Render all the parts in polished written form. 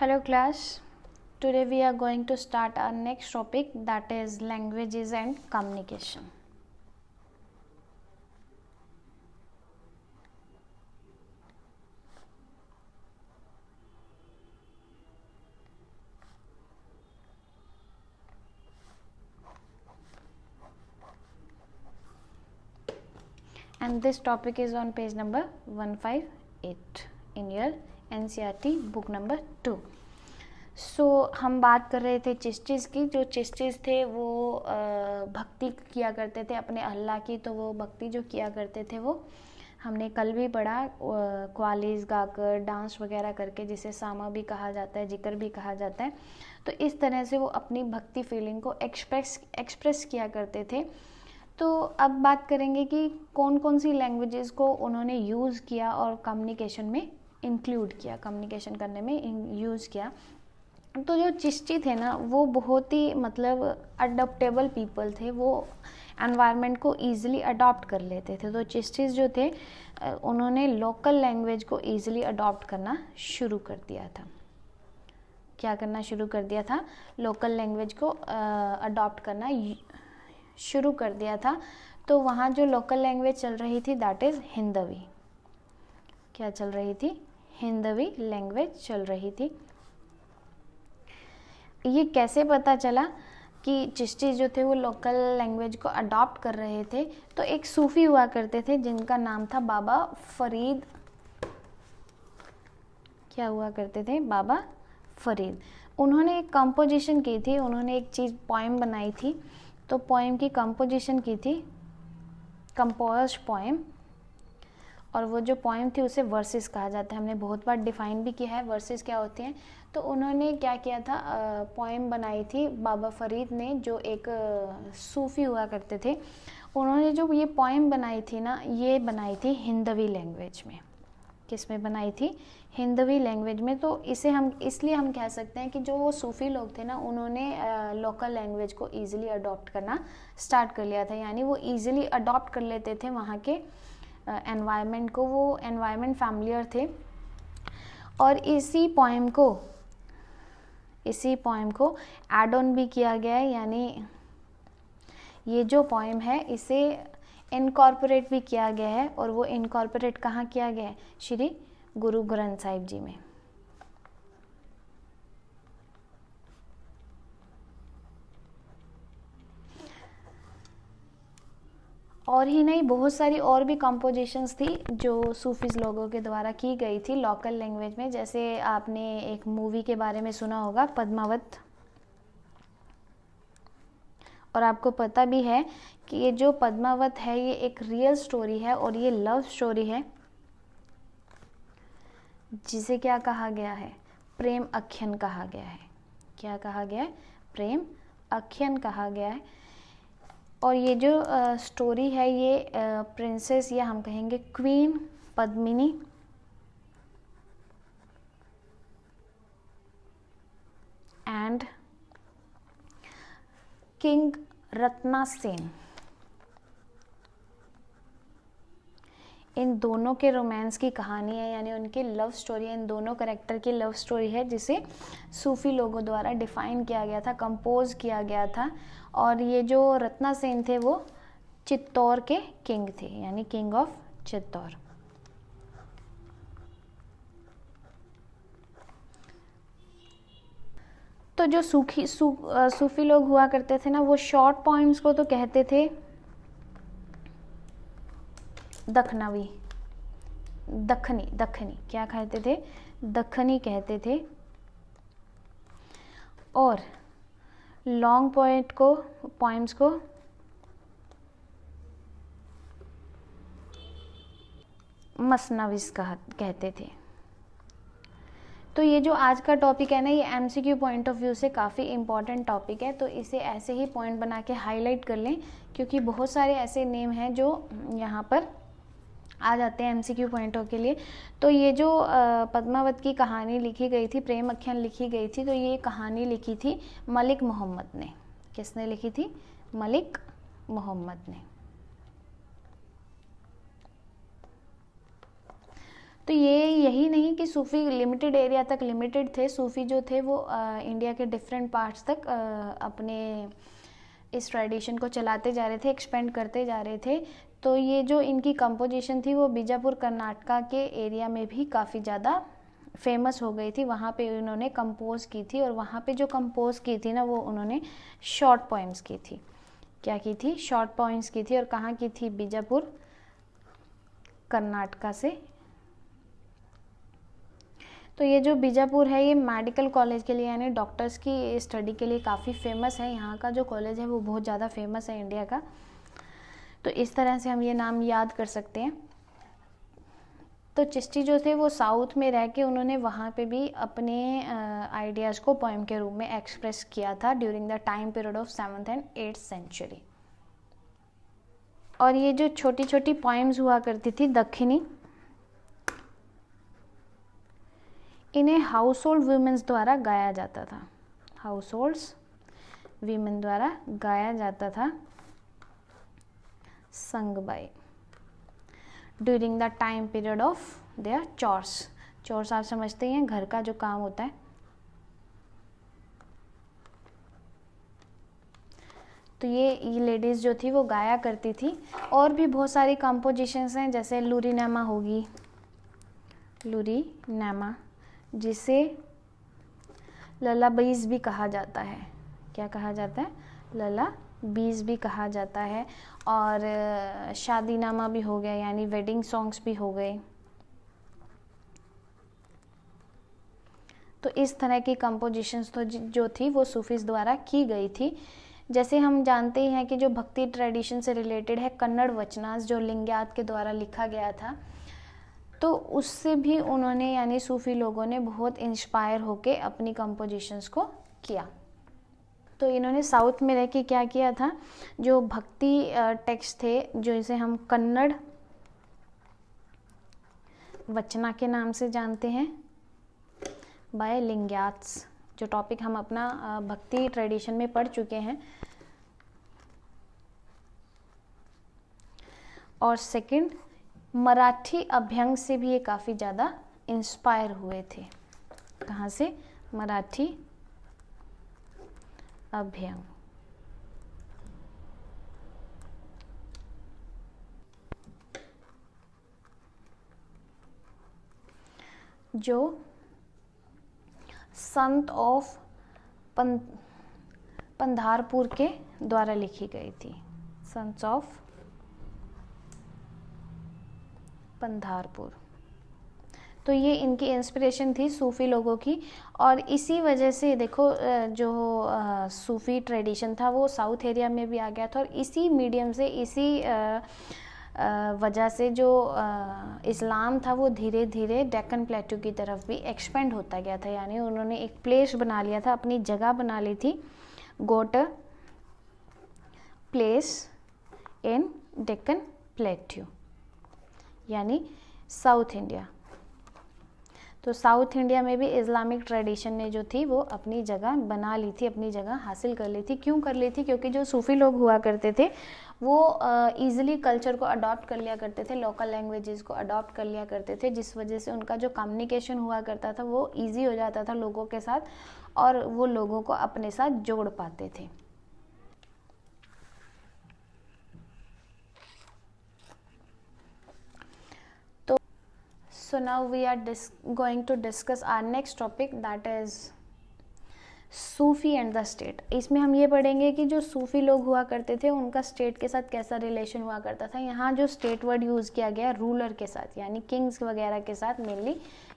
Hello class, today we are going to start our next topic, that is languages and communication. And this topic is on page number 158 in your NCERT book number 2. हम बात कर रहे थे चिश्तीज़ की। जो चिश्तीज़ थे वो भक्ति किया करते थे अपने अल्लाह की, तो वो भक्ति जो किया करते थे वो हमने कल भी पढ़ा, क़वालीज़ गाकर, डांस वगैरह करके, जिसे सामा भी कहा जाता है, जिक्र भी कहा जाता है। तो इस तरह से वो अपनी भक्ति फीलिंग को एक्सप्रेस किया करते थे। तो अब बात करेंगे कि कौन कौन सी लैंग्वेजेस को उन्होंने यूज़ किया और कम्युनिकेशन में इंक्लूड किया, कम्युनिकेशन करने में यूज़ किया। तो जो चिश्ती थे ना, वो बहुत ही अडॉप्टेबल पीपल थे, वो एनवायरनमेंट को ईज़िली अडॉप्ट कर लेते थे। तो चिश्तीज़ जो थे उन्होंने लोकल लैंग्वेज को ईज़िली अडॉप्ट करना शुरू कर दिया था। क्या करना शुरू कर दिया था? लोकल लैंग्वेज को अडॉप्ट करना शुरू कर दिया था। तो वहाँ जो लोकल लैंग्वेज चल रही थी दैट इज़ हिंदवी। क्या चल रही थी? हिंदवी लैंग्वेज चल रही थी। ये कैसे पता चला कि चिश्ती जो थे वो लोकल लैंग्वेज को अडॉप्ट कर रहे थे? तो एक सूफ़ी हुआ करते थे जिनका नाम था बाबा फरीद। क्या हुआ करते थे? बाबा फरीद। उन्होंने एक कंपोजिशन की थी, उन्होंने एक चीज़ पोएम बनाई थी। तो पोएम की कंपोजिशन की थी, कंपोज पोएम, और वो जो पोएम थी उसे वर्सेस कहा जाता है। हमने बहुत बार डिफ़ाइन भी किया है वर्सेस क्या होते हैं। तो उन्होंने क्या किया था, पोएम बनाई थी बाबा फरीद ने, जो एक सूफ़ी हुआ करते थे। उन्होंने जो ये पोएम बनाई थी ना, ये बनाई थी हिंदवी लैंग्वेज में। किस में बनाई थी? हिंदवी लैंग्वेज में। तो इसे हम इसलिए हम कह सकते हैं कि जो वो सूफ़ी लोग थे ना, उन्होंने लोकल लैंग्वेज को ईज़िली अडॉप्ट करना स्टार्ट कर लिया था। यानी वो ईज़िली अडॉप्ट कर लेते थे वहाँ के एनवायरनमेंट को, वो एनवायरनमेंट फैमिलियर थे। और इसी पोएम को ऐड ऑन भी किया गया है, यानी ये जो पोएम है इसे इनकॉर्पोरेट भी किया गया है। और वो इनकॉर्पोरेट कहाँ किया गया है? श्री गुरु ग्रंथ साहिब जी में। और ही नहीं, बहुत सारी और भी कंपोजिशंस थी जो सूफीज लोगों के द्वारा की गई थी लोकल लैंग्वेज में। जैसे आपने एक मूवी के बारे में सुना होगा, पद्मावत। और आपको पता भी है कि ये जो पद्मावत है ये एक रियल स्टोरी है, और ये लव स्टोरी है, जिसे क्या कहा गया है? प्रेम आख्यान कहा गया है। क्या कहा गया है? प्रेम आख्यान कहा गया है। और ये जो स्टोरी है ये प्रिंसेस, या हम कहेंगे queen Padmini and king Ratna Sen, इन दोनों के रोमांस की कहानी है, यानी उनकी लव स्टोरी है। इन दोनों कैरेक्टर की लव स्टोरी है, जिसे सूफी लोगों द्वारा डिफ़ाइन किया गया था, कंपोज किया गया था। और ये जो रत्ना सेन थे वो चित्तौर के किंग थे, यानी किंग ऑफ चित्तौर। तो जो सूफी लोग हुआ करते थे ना, वो शॉर्ट पोइम्स को तो कहते थे दखनी। क्या कहते थे? दखनी कहते थे। और लॉन्ग पोइम्स को मसनवीस कहते थे। तो ये जो आज का टॉपिक है ना, ये एमसीक्यू पॉइंट ऑफ व्यू से काफ़ी इम्पॉर्टेंट टॉपिक है। तो इसे ऐसे ही पॉइंट बना के हाईलाइट कर लें, क्योंकि बहुत सारे ऐसे नेम हैं जो यहाँ पर आ जाते हैं एमसीक्यू पॉइंटों के लिए। तो ये जो पद्मावत की कहानी लिखी गई थी, प्रेम आख्यान लिखी गई थी, तो ये कहानी लिखी थी मलिक मोहम्मद ने। किसने लिखी थी? मलिक मोहम्मद ने। तो ये यही नहीं कि सूफ़ी लिमिटेड एरिया तक लिमिटेड थे, सूफ़ी जो थे वो इंडिया के डिफरेंट पार्ट्स तक अपने इस ट्रेडिशन को चलाते जा रहे थे, एक्सपेंड करते जा रहे थे। तो ये जो इनकी कंपोजिशन थी वो बीजापुर कर्नाटका के एरिया में भी काफ़ी ज़्यादा फेमस हो गई थी, वहाँ पे उन्होंने कंपोज की थी। और वहाँ पे जो कंपोज की थी ना, वो उन्होंने शॉर्ट पोएम्स की थी। क्या की थी? शॉर्ट पोएम्स की थी। और कहाँ की थी? बीजापुर कर्नाटका से। तो ये जो बीजापुर है ये मेडिकल कॉलेज के लिए यानी डॉक्टर्स की स्टडी के लिए काफ़ी फेमस है। यहाँ का जो कॉलेज है वो बहुत ज़्यादा फेमस है इंडिया का। तो इस तरह से हम ये नाम याद कर सकते हैं। तो चिश्ती जो थे वो साउथ में रह के उन्होंने वहाँ पे भी अपने आइडियाज़ को पोएम के रूप में एक्सप्रेस किया था during the time period of 7th and 8th century. और ये जो छोटी छोटी पोएम्स हुआ करती थी दक्षिणी, इन्हें हाउस होल्ड वुमेन्स द्वारा गाया जाता था। हाउस होल्ड्स वीमेन द्वारा गाया जाता था, sung by during the time period of their chores. Chores आप समझते हैं, घर का जो काम होता है। तो ये लेडीज़ जो थी वो गाया करती थी। और भी बहुत सारी कंपोजिशंस हैं, जैसे लूरीनामा होगी, लूरीनामा जिसे ललाबीज भी कहा जाता है। क्या कहा जाता है? ललाबीज भी कहा जाता है। और शादीनामा भी हो गया, यानी वेडिंग सॉन्ग्स भी हो गए। तो इस तरह की कंपोजिशंस तो जो थी वो सूफीज़ द्वारा की गई थी। जैसे हम जानते हैं कि जो भक्ति ट्रेडिशन से रिलेटेड है कन्नड़ वचनास, जो लिंगायत के द्वारा लिखा गया था, तो उससे भी उन्होंने यानी सूफ़ी लोगों ने बहुत इंस्पायर होके अपनी कंपोजिशंस को किया। तो इन्होंने साउथ में रह के क्या किया था, जो भक्ति टेक्स्ट थे, जो इसे हम कन्नड़ वचना के नाम से जानते हैं, बाय लिंगायत्स, जो टॉपिक हम अपना भक्ति ट्रेडिशन में पढ़ चुके हैं। और सेकंड, मराठी अभ्यंग से भी ये काफ़ी ज़्यादा इंस्पायर हुए थे। कहाँ से? मराठी अभ्यंग। जो संत ऑफ पंधारपुर के द्वारा लिखी गई थी। संत ऑफ पंधारपुर। तो ये इनकी इंस्पिरेशन थी सूफ़ी लोगों की। और इसी वजह से देखो जो सूफ़ी ट्रेडिशन था वो साउथ एरिया में भी आ गया था। और इसी मीडियम से, इसी वजह से जो इस्लाम था वो धीरे धीरे डेक्कन प्लेटू की तरफ भी एक्सपेंड होता गया था। यानी उन्होंने एक प्लेस बना लिया था, अपनी जगह बना ली थी, गोट प्लेस इन डेक्कन प्लेट्यू, यानी साउथ इंडिया। तो साउथ इंडिया में भी इस्लामिक ट्रेडिशन ने जो थी वो अपनी जगह बना ली थी, अपनी जगह हासिल कर ली थी। क्यों कर ली थी? क्योंकि जो सूफ़ी लोग हुआ करते थे वो ईज़िली कल्चर को अडॉप्ट कर लिया करते थे, लोकल लैंग्वेजेस को अडॉप्ट कर लिया करते थे, जिस वजह से उनका जो कम्युनिकेशन हुआ करता था वो ईजी हो जाता था लोगों के साथ, और वो लोगों को अपने साथ जोड़ पाते थे। So now we are going to discuss our next topic, that is Sufi and the state. इसमें हम ये पढ़ेंगे कि जो सूफ़ी लोग हुआ करते थे उनका स्टेट के साथ कैसा रिलेशन हुआ करता था। यहाँ जो स्टेट वर्ड यूज़ किया गया रूलर के साथ, यानी किंग्स वगैरह के साथ मेनली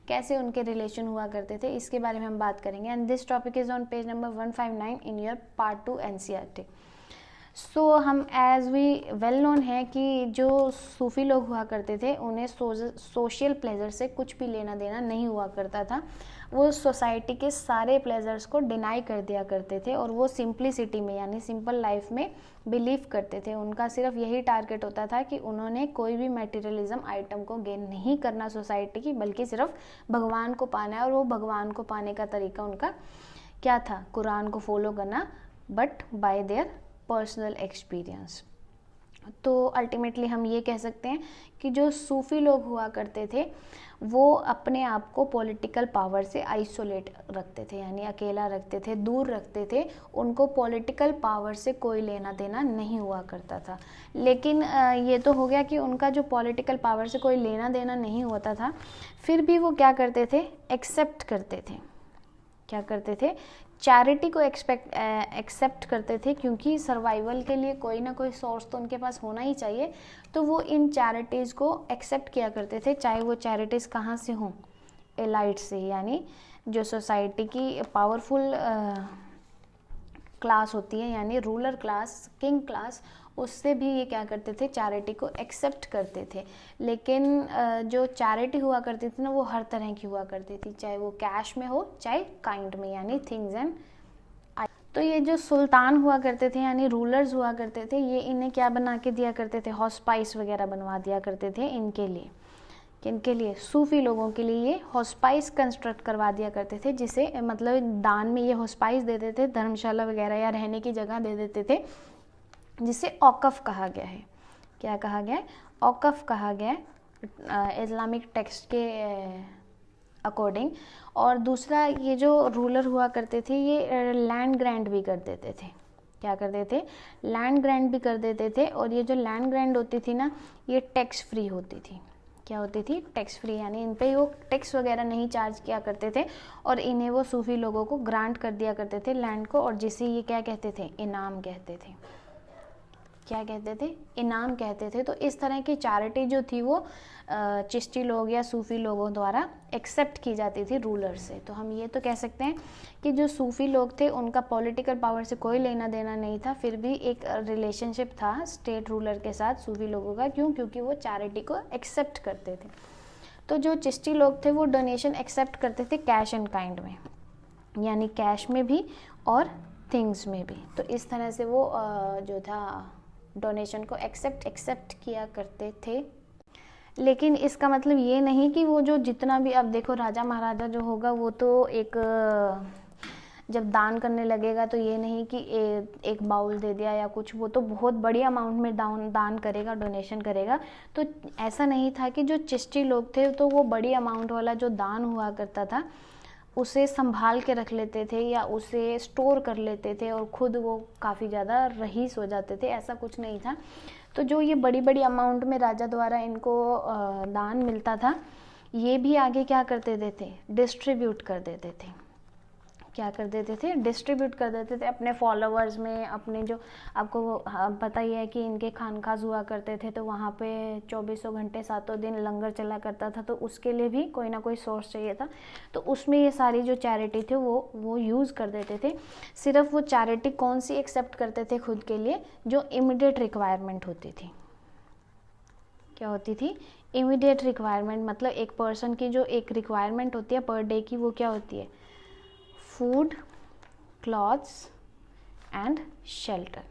कैसे उनके रिलेशन हुआ करते थे, इसके बारे में हम बात करेंगे। And this topic is on page number 159 in your part 2 NCERT। सो हम एज वी वेल नोन है कि जो सूफ़ी लोग हुआ करते थे उन्हें सोशल प्लेजर से कुछ भी लेना देना नहीं हुआ करता था। वो सोसाइटी के सारे प्लेजर्स को डिनाई कर दिया करते थे, और वो सिंप्लिसिटी में यानी सिंपल लाइफ में बिलीव करते थे। उनका सिर्फ यही टारगेट होता था कि उन्होंने कोई भी मटेरियलिज्म आइटम को गेन नहीं करना सोसाइटी की, बल्कि सिर्फ भगवान को पाना है। और वो भगवान को पाने का तरीका उनका क्या था? कुरान को फॉलो करना, but by their personal experience. तो अल्टीमेटली हम ये कह सकते हैं कि जो सूफ़ी लोग हुआ करते थे वो अपने आप को पॉलिटिकल पावर से आइसोलेट रखते थे, यानी अकेला रखते थे, दूर रखते थे। उनको पॉलिटिकल पावर से कोई लेना देना नहीं हुआ करता था। लेकिन ये तो हो गया कि उनका जो पॉलिटिकल पावर से कोई लेना देना नहीं होता था, फिर भी वो क्या करते थे, एक्सेप्ट करते थे। क्या करते थे, चैरिटी को एक्सेप्ट करते थे, क्योंकि सर्वाइवल के लिए कोई ना कोई सोर्स तो उनके पास होना ही चाहिए। तो वो इन चैरिटीज़ को एक्सेप्ट किया करते थे, चाहे वो चैरिटीज़ कहाँ से हों, एलाइट से, यानी जो सोसाइटी की पावरफुल क्लास होती है, यानी रूलर क्लास, किंग क्लास, उससे भी ये क्या करते थे, चैरिटी को एक्सेप्ट करते थे। लेकिन जो चैरिटी हुआ करती थी ना, वो हर तरह की हुआ करती थी, चाहे वो कैश में हो चाहे काइंड में, यानी थिंग्स एंड। तो ये जो सुल्तान हुआ करते थे, यानी रूलर्स हुआ करते थे, ये इन्हें क्या बना के दिया करते थे, हॉस्पाइस वगैरह बनवा दिया करते थे इनके लिए। किनके लिए, सूफी लोगों के लिए ये हॉस्पाइस कंस्ट्रक्ट करवा दिया करते थे, जिसे मतलब दान में ये हॉस्पाइस दे देते थे, धर्मशाला वगैरह या रहने की जगह दे देते थे, जिसे औकफ कहा गया है। क्या कहा गया है, औकफ कहा गया है इस्लामिक टेक्स्ट के अकॉर्डिंग। और दूसरा, ये जो रूलर हुआ करते थे ये लैंड ग्रांट भी कर देते थे। क्या कर देते थे, लैंड ग्रांट भी कर देते थे। और ये जो लैंड ग्रांट होती थी ना, ये टैक्स फ्री होती थी। क्या होती थी, टैक्स फ्री, यानी इन पे वो टैक्स वगैरह नहीं चार्ज किया करते थे, और इन्हें वो सूफी लोगों को ग्रांट कर दिया करते थे लैंड को, और जिसे ये क्या कहते थे, इनाम कहते थे। क्या कहते थे, इनाम कहते थे। तो इस तरह की चैरिटी जो थी वो चिश्ती लोग या सूफ़ी लोगों द्वारा एक्सेप्ट की जाती थी रूलर से। तो हम ये तो कह सकते हैं कि जो सूफ़ी लोग थे उनका पॉलिटिकल पावर से कोई लेना देना नहीं था, फिर भी एक रिलेशनशिप था स्टेट रूलर के साथ सूफ़ी लोगों का। क्यों, क्योंकि वो चैरिटी को एक्सेप्ट करते थे। तो जो चिश्ती लोग थे वो डोनेशन एक्सेप्ट करते थे कैश एंड काइंड में, यानी कैश में भी और थिंग्स में भी। तो इस तरह से वो जो था डोनेशन को एक्सेप्ट किया करते थे। लेकिन इसका मतलब ये नहीं कि वो जो जितना भी, अब देखो राजा महाराजा जो होगा वो तो एक जब दान करने लगेगा तो ये नहीं कि एक बाउल दे दिया या कुछ, वो तो बहुत बड़ी अमाउंट में दान करेगा, डोनेशन करेगा। तो ऐसा नहीं था कि जो चिश्ती लोग थे तो वो बड़ी अमाउंट वाला जो दान हुआ करता था उसे संभाल के रख लेते थे या उसे स्टोर कर लेते थे और ख़ुद वो काफ़ी ज़्यादा रईस हो जाते थे, ऐसा कुछ नहीं था। तो जो ये बड़ी बड़ी अमाउंट में राजा द्वारा इनको दान मिलता था, ये भी आगे क्या कर देते थे, डिस्ट्रीब्यूट कर देते थे। क्या कर देते थे, डिस्ट्रीब्यूट कर देते थे अपने फॉलोअर्स में, अपने जो, आपको पता ही है कि इनके खानकाज हुआ करते थे, तो वहाँ पे 24 घंटे 7 दिन लंगर चला करता था, तो उसके लिए भी कोई ना कोई सोर्स चाहिए था। तो उसमें ये सारी जो चैरिटी थे वो यूज़ कर देते थे। सिर्फ वो चैरिटी कौन सी एक्सेप्ट करते थे खुद के लिए, जो इमीडिएट रिक्वायरमेंट होती थी। क्या होती थी, इमीडिएट रिक्वायरमेंट, मतलब एक पर्सन की जो एक रिक्वायरमेंट होती है पर डे की, वो क्या होती है, फूड, क्लॉथ्स एंड शेल्टर।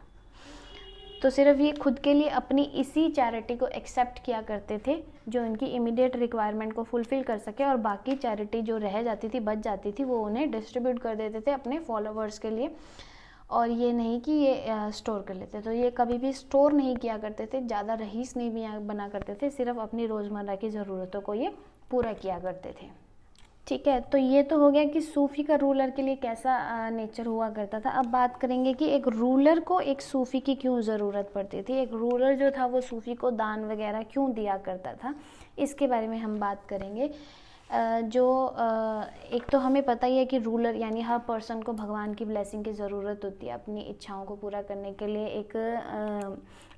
तो सिर्फ ये खुद के लिए अपनी इसी चैरिटी को एक्सेप्ट किया करते थे जो इनकी इमीडिएट रिक्वायरमेंट को फुलफ़िल कर सके, और बाकी चैरिटी जो रह जाती थी, बच जाती थी, वो उन्हें डिस्ट्रीब्यूट कर देते थे अपने फॉलोअर्स के लिए। और ये नहीं कि ये स्टोर कर लेते, तो ये कभी भी स्टोर नहीं किया करते थे, ज़्यादा रईस नहीं भी बना करते थे, सिर्फ अपनी रोज़मर्रा की ज़रूरतों को ये पूरा किया करते थे। ठीक है, तो ये तो हो गया कि सूफ़ी का रूलर के लिए कैसा नेचर हुआ करता था। अब बात करेंगे कि एक रूलर को एक सूफ़ी की क्यों ज़रूरत पड़ती थी, एक रूलर जो था वो सूफ़ी को दान वगैरह क्यों दिया करता था, इसके बारे में हम बात करेंगे। एक तो हमें पता ही है कि रूलर यानी हर पर्सन को भगवान की ब्लेसिंग की ज़रूरत होती है अपनी इच्छाओं को पूरा करने के लिए, एक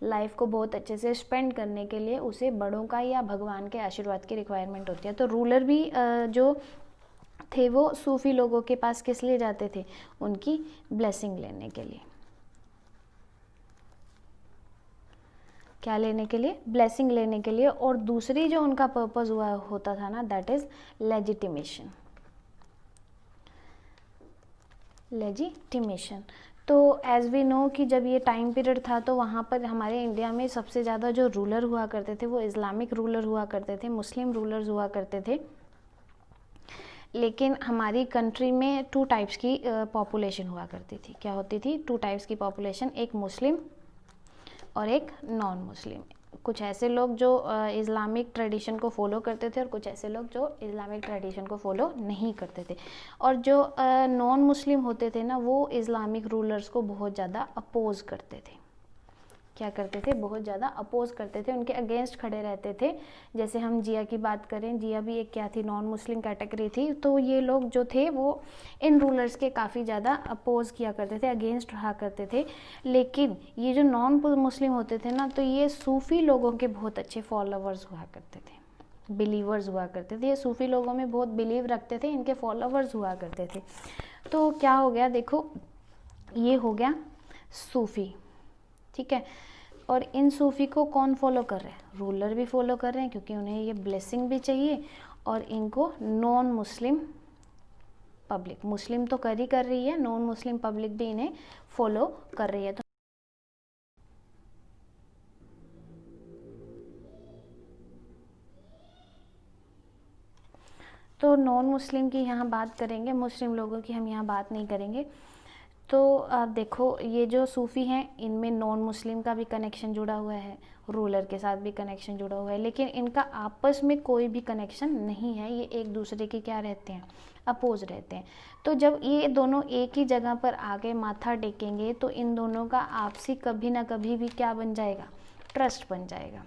लाइफ को बहुत अच्छे से स्पेंड करने के लिए उसे बड़ों का या भगवान के आशीर्वाद की रिक्वायरमेंट होती है। तो रूलर भी जो थे वो सूफ़ी लोगों के पास किस लिए जाते थे, उनकी ब्लेसिंग लेने के लिए। क्या लेने के लिए, ब्लेसिंग लेने के लिए। और दूसरी जो उनका पर्पस हुआ होता था ना, दैट इज लेजिटिमेशन। लेजिटिमेशन, तो एज वी नो कि जब ये टाइम पीरियड था तो वहाँ पर हमारे इंडिया में सबसे ज़्यादा जो रूलर हुआ करते थे वो इस्लामिक रूलर हुआ करते थे, मुस्लिम रूलर्स हुआ करते थे। लेकिन हमारी कंट्री में 2 टाइप्स की पॉपुलेशन हुआ करती थी। क्या होती थी, 2 टाइप्स की पॉपुलेशन, एक मुस्लिम और एक नॉन मुस्लिम। कुछ ऐसे लोग जो इस्लामिक ट्रेडिशन को फॉलो करते थे और कुछ ऐसे लोग जो इस्लामिक ट्रेडिशन को फॉलो नहीं करते थे। और जो नॉन मुस्लिम होते थे ना, वो इस्लामिक रूलर्स को बहुत ज़्यादा अपोज करते थे। क्या करते थे? बहुत ज़्यादा अपोज करते थे, उनके अगेंस्ट खड़े रहते थे। जैसे हम जिया की बात करें, जिया भी एक क्या थी? नॉन मुस्लिम कैटेगरी थी। तो ये लोग जो थे वो इन रूलर्स के काफ़ी ज़्यादा अपोज किया करते थे, अगेंस्ट रहा करते थे। लेकिन ये जो नॉन मुस्लिम होते थे ना, तो ये सूफ़ी लोगों के बहुत अच्छे फॉलोवर्स हुआ करते थे, बिलीवर्स हुआ करते थे। ये सूफ़ी लोगों में बहुत बिलीव रखते थे, इनके फॉलोवर्स हुआ करते थे। तो क्या हो गया? देखो, ये हो गया सूफ़ी, ठीक है। और इन सूफ़ी को कौन फॉलो कर रहे हैं? रूलर भी फॉलो कर रहे हैं, क्योंकि उन्हें ये ब्लेसिंग भी चाहिए। और इनको नॉन मुस्लिम पब्लिक, मुस्लिम तो कर ही कर रही है, नॉन मुस्लिम पब्लिक भी इन्हें फॉलो कर रही है। तो नॉन मुस्लिम की यहाँ बात करेंगे, मुस्लिम लोगों की हम यहाँ बात नहीं करेंगे। तो देखो, ये जो सूफ़ी हैं, इनमें नॉन मुस्लिम का भी कनेक्शन जुड़ा हुआ है, रूलर के साथ भी कनेक्शन जुड़ा हुआ है, लेकिन इनका आपस में कोई भी कनेक्शन नहीं है। ये एक दूसरे के क्या रहते हैं? अपोज रहते हैं। तो जब ये दोनों एक ही जगह पर आके माथा टेकेंगे, तो इन दोनों का आपसी कभी ना कभी भी क्या बन जाएगा? ट्रस्ट बन जाएगा।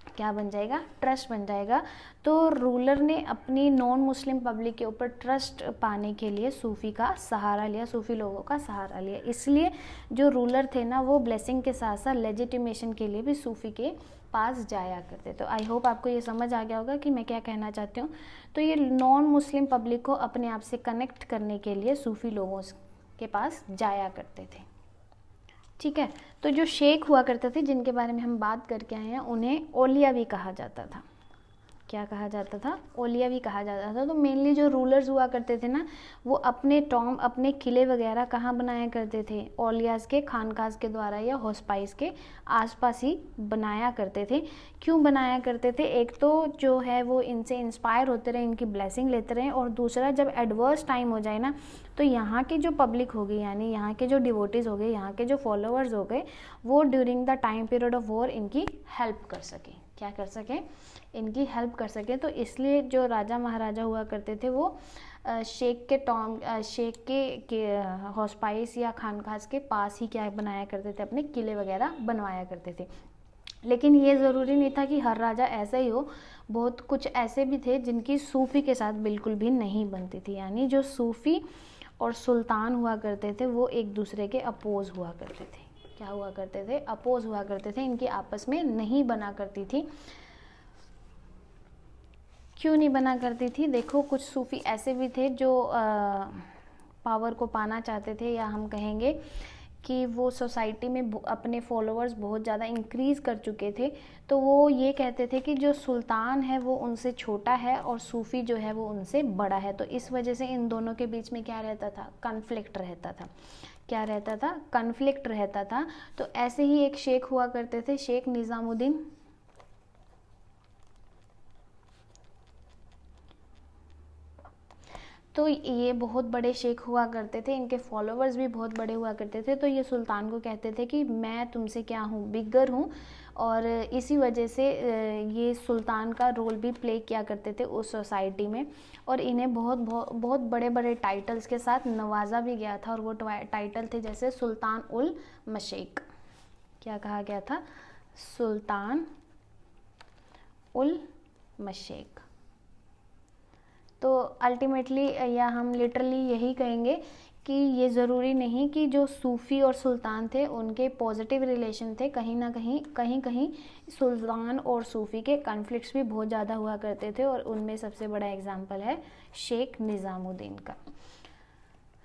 क्या बन जाएगा? ट्रस्ट बन जाएगा। तो रूलर ने अपनी नॉन मुस्लिम पब्लिक के ऊपर ट्रस्ट पाने के लिए सूफ़ी का सहारा लिया, सूफ़ी लोगों का सहारा लिया। इसलिए जो रूलर थे ना, वो ब्लेसिंग के साथ साथ लेजिटिमेशन के लिए भी सूफ़ी के पास जाया करते। तो आई होप आपको ये समझ आ गया होगा कि मैं क्या कहना चाहती हूँ। तो ये नॉन मुस्लिम पब्लिक को अपने आप से कनेक्ट करने के लिए सूफ़ी लोगों के पास जाया करते थे, ठीक है। तो जो शेख हुआ करते थे, जिनके बारे में हम बात करके आए हैं, उन्हें औलिया भी कहा जाता था। क्या कहा जाता था? औलिया भी कहा जाता था। तो मेनली जो रूलर्स हुआ करते थे ना, वो अपने टॉम, अपने किले वगैरह कहाँ बनाया करते थे? औलियाज़ के खानकाज के द्वारा या हॉस्पाइस के आसपास ही बनाया करते थे। क्यों बनाया करते थे? एक तो जो है वो इनसे इंस्पायर होते रहे, इनकी ब्लेसिंग लेते रहे, और दूसरा जब एडवर्स टाइम हो जाए ना, तो यहाँ की जो पब्लिक होगी, यानी यहाँ के जो डिवोटीज़ हो गए, यहाँ के जो फॉलोअर्स हो गए, वो during the time period of war इनकी हेल्प कर सकें। क्या कर सकें? इनकी हेल्प कर सकें। तो इसलिए जो राजा महाराजा हुआ करते थे, वो शेख के हॉस्पाइस या खानकाज के पास ही क्या बनाया करते थे? अपने किले वगैरह बनवाया करते थे। लेकिन ये ज़रूरी नहीं था कि हर राजा ऐसा ही हो। बहुत कुछ ऐसे भी थे जिनकी सूफ़ी के साथ बिल्कुल भी नहीं बनती थी। यानी जो सूफ़ी और सुल्तान हुआ करते थे, वो एक दूसरे के अपोज हुआ करते थे। क्या हुआ करते थे? अपोज हुआ करते थे, इनकी आपस में नहीं बना करती थी। क्यों नहीं बना करती थी? देखो, कुछ सूफ़ी ऐसे भी थे जो पावर को पाना चाहते थे, या हम कहेंगे कि वो सोसाइटी में अपने फॉलोअर्स बहुत ज़्यादा इंक्रीज़ कर चुके थे। तो वो ये कहते थे कि जो सुल्तान है वो उनसे छोटा है और सूफ़ी जो है वो उनसे बड़ा है। तो इस वजह से इन दोनों के बीच में क्या रहता था? कॉन्फ्लिक्ट रहता था। क्या रहता था? कॉन्फ्लिक्ट रहता था। तो ऐसे ही एक शेख हुआ करते थे, शेख निज़ामुद्दीन। तो ये बहुत बड़े शेख हुआ करते थे, इनके फॉलोअर्स भी बहुत बड़े हुआ करते थे। तो ये सुल्तान को कहते थे कि मैं तुमसे क्या हूँ? बिगर हूँ। और इसी वजह से ये सुल्तान का रोल भी प्ले किया करते थे उस सोसाइटी में। और इन्हें बहुत बड़े बड़े टाइटल्स के साथ नवाजा भी गया था। और वो टाइटल थे जैसे सुल्तान उल मशेक। क्या कहा गया था? सुल्तान उल मशेक। तो अल्टीमेटली या हम लिटरली यही कहेंगे कि ये ज़रूरी नहीं कि जो सूफ़ी और सुल्तान थे उनके पॉजिटिव रिलेशन थे। कहीं ना कहीं सुल्तान और सूफ़ी के कॉन्फ्लिक्ट्स भी बहुत ज़्यादा हुआ करते थे। और उनमें सबसे बड़ा एग्जाम्पल है शेख निज़ामुद्दीन का।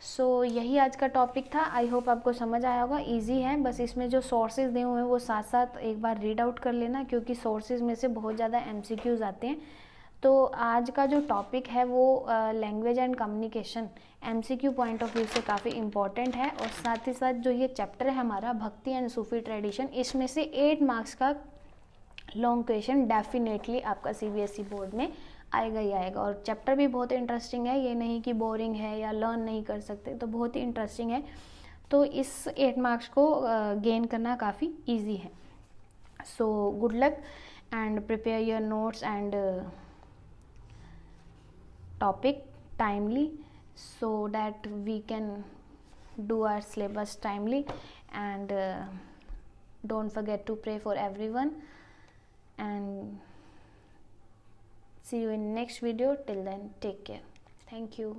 सो यही आज का टॉपिक था। आई होप आपको समझ आया होगा। इजी है, बस इसमें जो सोर्सेज दिए हुए हैं वो साथ साथ एक बार रीड आउट कर लेना, क्योंकि सोर्सेज में से बहुत ज़्यादा MCQs आते हैं। तो आज का जो टॉपिक है वो language and communication MCQ point of view से काफ़ी इम्पॉर्टेंट है। और साथ ही साथ जो ये चैप्टर है हमारा भक्ति एंड सूफी ट्रेडिशन, इसमें से 8 मार्क्स का लॉन्ग क्वेश्चन डेफिनेटली आपका CBSE बोर्ड में आएगा ही आएगा। और चैप्टर भी बहुत इंटरेस्टिंग है, ये नहीं कि बोरिंग है या लर्न नहीं कर सकते, तो बहुत ही इंटरेस्टिंग है। तो इस 8 मार्क्स को गेन करना काफ़ी ईजी है. So good luck and prepare your notes and topic timely so that we can do our syllabus timely, and don't forget to pray for everyone, and see you in next video. Till then, take care. Thank you.